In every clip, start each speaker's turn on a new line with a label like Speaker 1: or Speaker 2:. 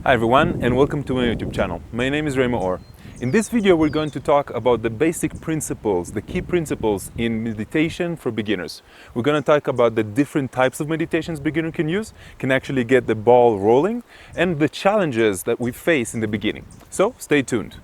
Speaker 1: Hi everyone, and welcome to my YouTube channel. My name is Maor. In this video we're going to talk about the basic principles, the key principles in meditation for beginners. We're going to talk about the different types of meditations beginner can use, can actually get the ball rolling, and the challenges that we face in the beginning. So stay tuned.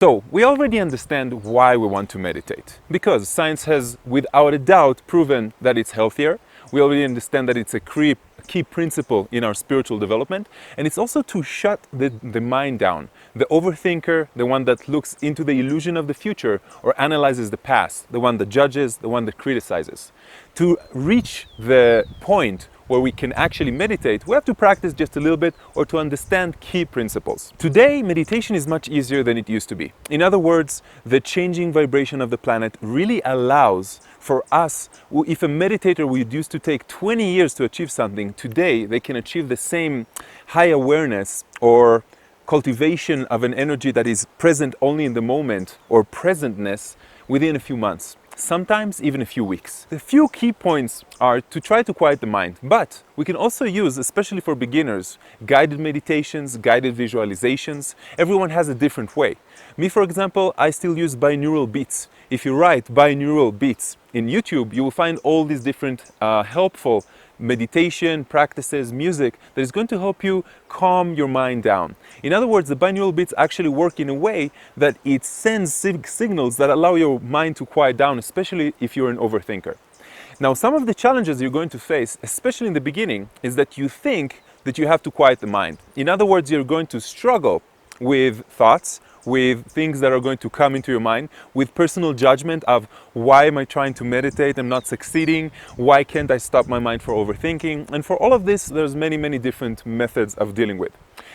Speaker 1: So, we already understand why we want to meditate, because science has without a doubt proven that it's healthier. We already understand that it's a key principle in our spiritual development, and it's also to shut the mind down. The overthinker, the one that looks into the illusion of the future or analyzes the past, the one that judges, the one that criticizes. To reach the point where we can actually meditate, we have to practice just a little bit or to understand key principles. Today, meditation is much easier than it used to be. In other words, the changing vibration of the planet really allows for us, if a meditator would used to take 20 years to achieve something, today they can achieve the same high awareness or cultivation of an energy that is present only in the moment or presentness within a few months. Sometimes even a few weeks. The few key points are to try to quiet the mind, but we can also use, especially for beginners, guided meditations, guided visualizations. Everyone has a different way. Me, for example, I still use binaural beats. If you write binaural beats in YouTube, you will find all these different helpful meditation practices, music that is going to help you calm your mind down. In other words, the binaural beats actually work in a way that it sends signals that allow your mind to quiet down, especially if you're an overthinker. Now, some of the challenges you're going to face, especially in the beginning, is that you think that you have to quiet the mind. In other words, you're going to struggle with thoughts, with things that are going to come into your mind, with personal judgment of why am I trying to meditate, I'm not succeeding, why can't I stop my mind from overthinking? And for all of this, there's many different methods of dealing with.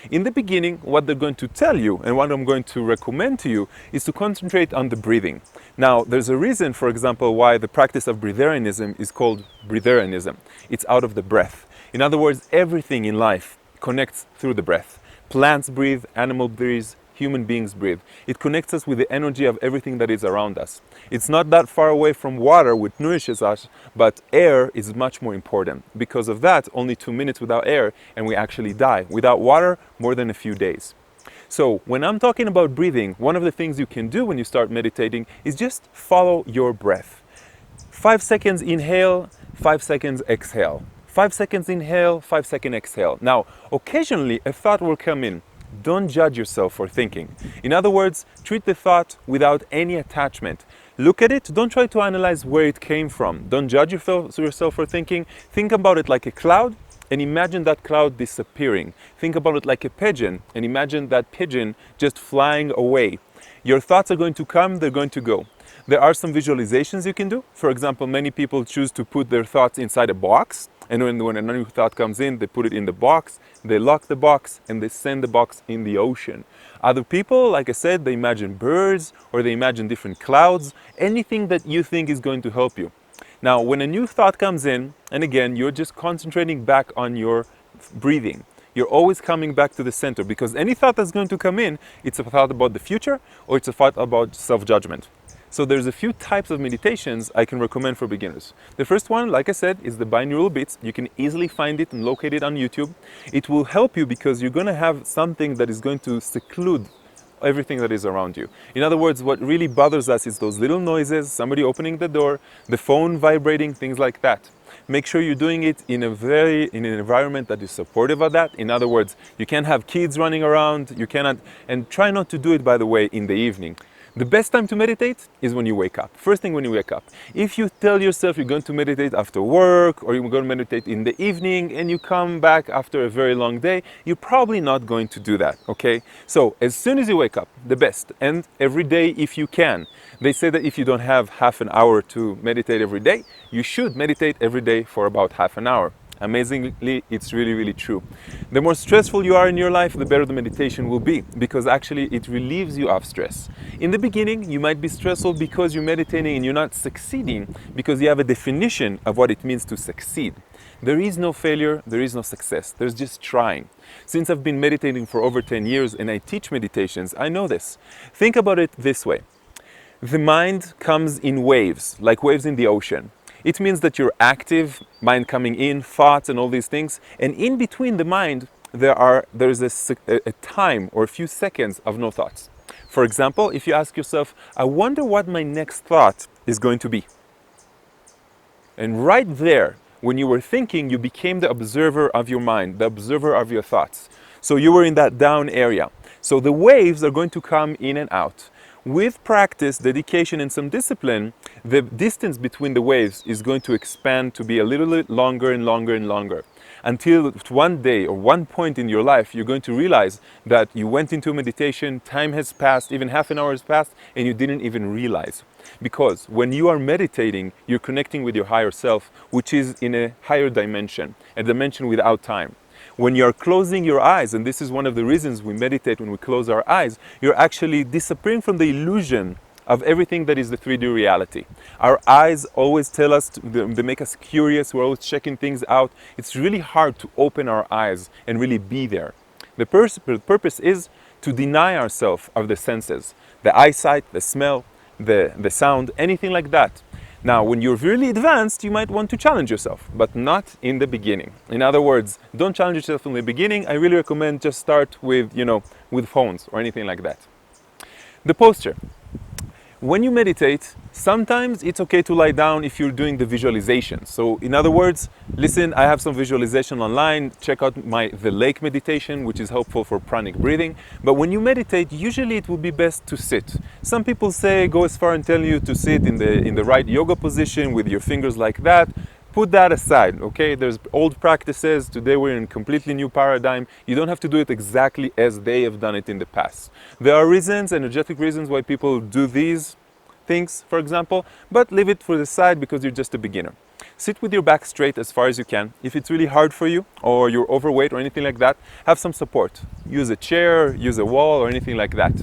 Speaker 1: In the beginning, what they're going to tell you and what I'm going to recommend to you is to concentrate on the breathing. Now, there's a reason, for example, why the practice of breatharianism is called breatharianism. It's out of the breath. In other words, everything in life connects through the breath. Plants breathe, animal breathes, human beings breathe. It connects us with the energy of everything that is around us. It's not that far away from water, which nourishes us, but air is much more important. Because of that, only 2 minutes without air and we actually die. Without water, more than a few days. So when I'm talking about breathing, one of the things you can do when you start meditating is just follow your breath. 5 seconds inhale, 5 seconds exhale. 5 seconds inhale, 5 seconds exhale. Now, occasionally a thought will come in. Don't judge yourself for thinking. In other words, treat the thought without any attachment. Look at it, don't try to analyze where it came from. Don't judge yourself for thinking. Think about it like a cloud and imagine that cloud disappearing. Think about it like a pigeon and imagine that pigeon just flying away. Your thoughts are going to come, they're going to go. There are some visualizations you can do. For example, many people choose to put their thoughts inside a box. And when a new thought comes in, they put it in the box, they lock the box, and they send the box in the ocean. Other people, like I said, they imagine birds, or they imagine different clouds, anything that you think is going to help you. Now, when a new thought comes in, and again, you're just concentrating back on your breathing. You're always coming back to the center, because any thought that's going to come in, it's a thought about the future, or it's a thought about self-judgment. So there's a few types of meditations I can recommend for beginners. The first one, like I said, is the binaural beats. You can easily find it and locate it on YouTube. It will help you because you're going to have something that is going to seclude everything that is around you. In other words, what really bothers us is those little noises, somebody opening the door, the phone vibrating, things like that. Make sure you're doing it in an environment that is supportive of that. In other words, you can't have kids running around, and try not to do it, by the way, in the evening. The best time to meditate is when you wake up. First thing when you wake up. If you tell yourself you're going to meditate after work or you're going to meditate in the evening and you come back after a very long day, you're probably not going to do that, okay? So as soon as you wake up, the best, and every day if you can. They say that if you don't have half an hour to meditate every day, you should meditate every day for about half an hour. Amazingly, it's really true. The more stressful you are in your life, the better the meditation will be, because actually it relieves you of stress. In the beginning, you might be stressful because you're meditating and you're not succeeding, because you have a definition of what it means to succeed. There is no failure, there is no success, there's just trying. Since I've been meditating for over 10 years and I teach meditations, I know this. Think about it this way. The mind comes in waves, like waves in the ocean. It means that you're active, mind coming in, thoughts and all these things, and in between the mind, there's a time or a few seconds of no thoughts. For example, if you ask yourself, I wonder what my next thought is going to be. And right there, when you were thinking, you became the observer of your mind, the observer of your thoughts. So you were in that down area. So the waves are going to come in and out. With practice, dedication, and some discipline, the distance between the waves is going to expand to be a little bit longer and longer and longer. Until one day or one point in your life, you're going to realize that you went into meditation, time has passed, even half an hour has passed, and you didn't even realize. Because when you are meditating, you're connecting with your higher self, which is in a higher dimension, a dimension without time. When you're closing your eyes, and this is one of the reasons we meditate when we close our eyes, you're actually disappearing from the illusion of everything that is the 3D reality. Our eyes always tell us, they make us curious, we're always checking things out. It's really hard to open our eyes and really be there. The purpose is to deny ourselves of the senses, the eyesight, the smell, the sound, anything like that. Now, when you're really advanced, you might want to challenge yourself, but not in the beginning. In other words, don't challenge yourself in the beginning. I really recommend just start with, with phones or anything like that. The posture. When you meditate, sometimes it's okay to lie down if you're doing the visualization. So in other words, listen, I have some visualization online. Check out the lake meditation, which is helpful for pranic breathing. But when you meditate, usually it will be best to sit. Some people go as far and tell you to sit in the right yoga position with your fingers like that. Put that aside, okay? There's old practices. Today we're in a completely new paradigm. You don't have to do it exactly as they have done it in the past. There are reasons, energetic reasons, why people do these things, for example, but leave it for the side because you're just a beginner. Sit with your back straight as far as you can. If it's really hard for you, or you're overweight or anything like that, have some support. Use a chair, use a wall, or anything like that.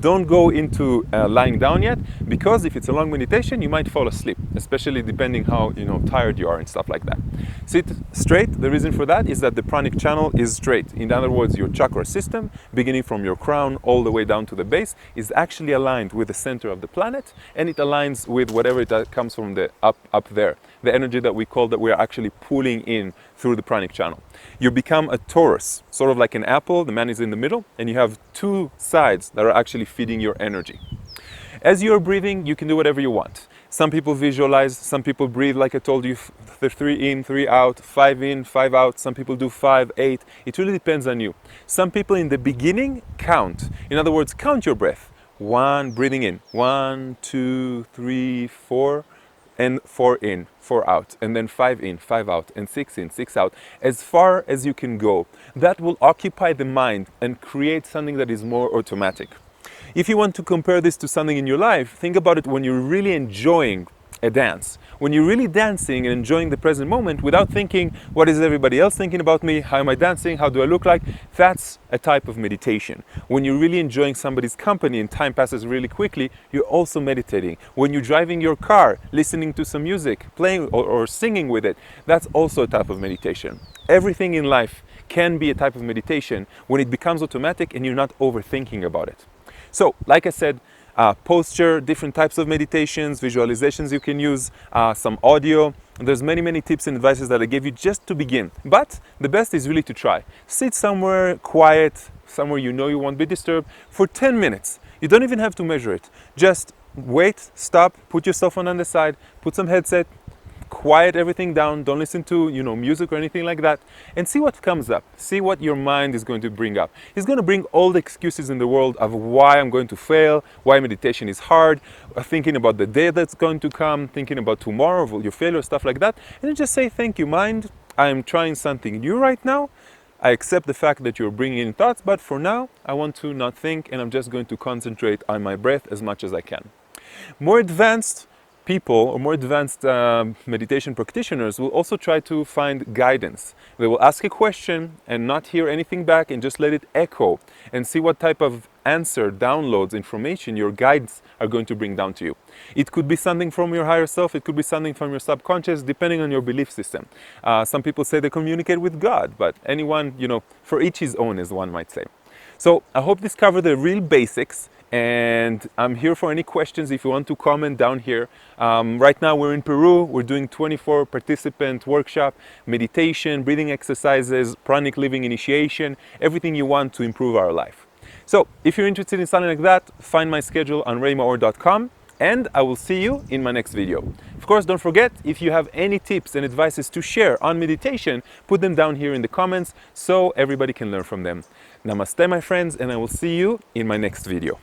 Speaker 1: Don't go into lying down yet, because if it's a long meditation, you might fall asleep, especially depending how tired you are and stuff like that. Sit straight. The reason for that is that the pranic channel is straight. In other words, your chakra system, beginning from your crown all the way down to the base, is actually aligned with the center of the planet, and it aligns with whatever it comes from the up there, the energy that we call that we are actually pulling in through the pranic channel. You become a torus, sort of like an apple. The man is in the middle, and you have two sides that are actually feeding your energy. As you're breathing, you can do whatever you want. Some people visualize, some people breathe like I told you, 3 in, 3 out, 5 in, 5 out. Some people do 5, 8. It really depends on you. Some people in the beginning count. In other words, count your breath. 1, breathing in. 1, 2, 3, 4. And 4 in, 4 out, and then 5 in, 5 out, and 6 in, 6 out, as far as you can go. That will occupy the mind and create something that is more automatic. If you want to compare this to something in your life, think about it when you're really enjoying a dance. When you're really dancing and enjoying the present moment without thinking, what is everybody else thinking about me? How am I dancing? How do I look like? That's a type of meditation. When you're really enjoying somebody's company and time passes really quickly, you're also meditating. When you're driving your car, listening to some music, playing or singing with it, that's also a type of meditation. Everything in life can be a type of meditation when it becomes automatic and you're not overthinking about it. So, like I said, posture, different types of meditations, visualizations you can use, some audio. There's many tips and advices that I gave you just to begin. But the best is really to try. Sit somewhere quiet, somewhere you know you won't be disturbed for 10 minutes. You don't even have to measure it. Just wait, stop, put your cell phone on the side, put some headset, quiet everything down, don't listen to music or anything like that, and see what comes up. See what your mind is going to bring up. It's going to bring all the excuses in the world of why I'm going to fail, why meditation is hard, thinking about the day that's going to come, thinking about tomorrow, your failure, stuff like that, and then just say, thank you, mind, I'm trying something new right now. I accept the fact that you're bringing in thoughts, but for now, I want to not think, and I'm just going to concentrate on my breath as much as I can. More advanced, people or more advanced meditation practitioners will also try to find guidance. They will ask a question and not hear anything back and just let it echo and see what type of answer, downloads, information your guides are going to bring down to you. It could be something from your higher self, it could be something from your subconscious, depending on your belief system. Some people say they communicate with God, but anyone, for each his own, as one might say. So I hope this covered the real basics, and I'm here for any questions if you want to comment down here. Right now we're in Peru, we're doing 24 participant workshop, meditation, breathing exercises, pranic living initiation, everything you want to improve our life. So if you're interested in something like that, find my schedule on raymaor.com, and I will see you in my next video. Of course, don't forget, if you have any tips and advices to share on meditation, put them down here in the comments so everybody can learn from them. Namaste, my friends, and I will see you in my next video.